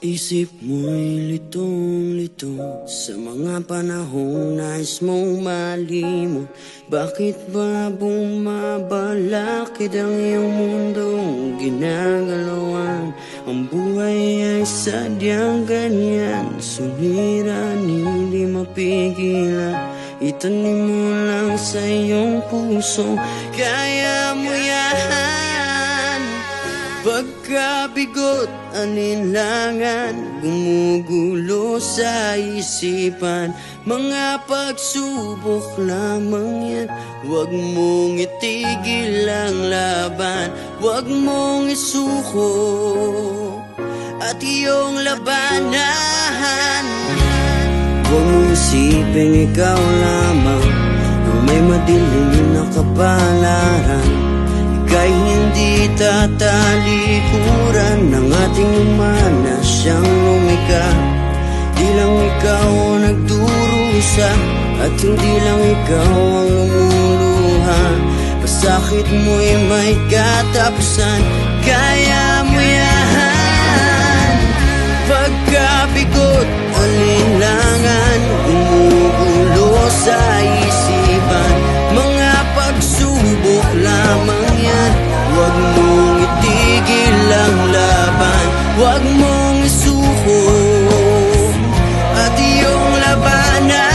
Isip mo'y litong-lito sa mga panahong nais mong malimot. Bakit ba bumabalakid ang iyong mundong ginagalawan? Ang buhay ay sadyang ganyan, suliranin hindi mapigilan. Itanim mo lang sa iyong puso, kaya mo yan. Pagkabigot, alinlangan, gumugulo sa isipan. Mga pagsubok lamang yan, huwag mong itigil ang laban. Huwag mong isuko at iyong labanan. Huwag mong isipin ikaw lamang ang may madilim na kapalaran. Ika'y hindi tatalikuran ng ating umana siyang lumika. Di lang ikaw ang nagdurusa at hindi lang ikaw ang lumuluha. Pasakit mo'y may katapusan, kaya mo yan. Pagkabigot, alinlangan, gumugulo sa isipan. Mga pagsubok lamang yan, huwag mong itigil ang laban. Huwag mong isuko at iyong labanan.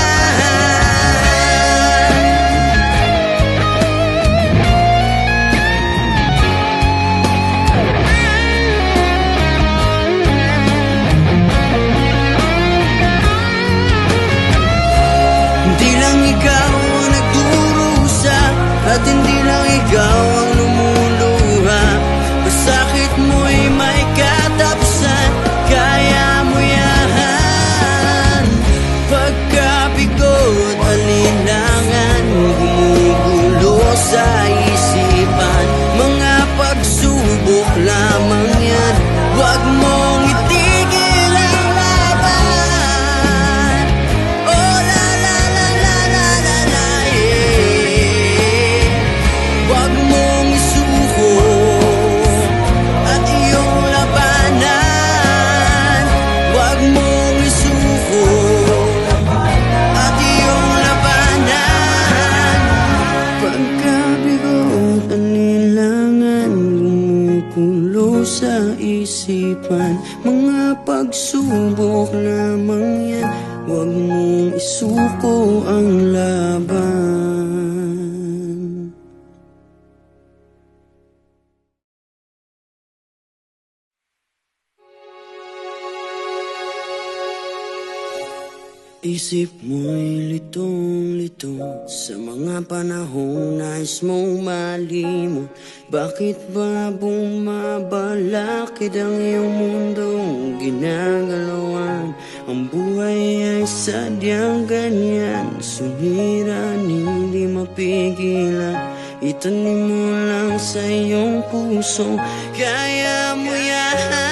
Hindi lang ikaw ang nagdurusa at hindi lang ikaw ang lumuluha. Pasakit mo'y may katapusan, kaya mo yan. Pagkabigot, alinlangan, gumugulo sa isipan. Mga pagsubok lamang yan, huwag mong itigil ang laban. Oh la la la la la la la, yeah. Huwag mong isuko at iyong labanan. Huwag mong isuko at iyong labanan. Pagkabigot, alinlangan, gumugulo sa isipan. Mga pagsubok lamang yan, huwag mong isuko ang laban. Isip mo'y litong-lito sa mga panahong nais mong malimot. Bakit ba bumabalakid ang iyong mundong ginagalawan? Ang buhay ay sadyang ganyan, suliranin hindi mapigilan. Itanim mo lang sa iyong puso, kaya mo yan.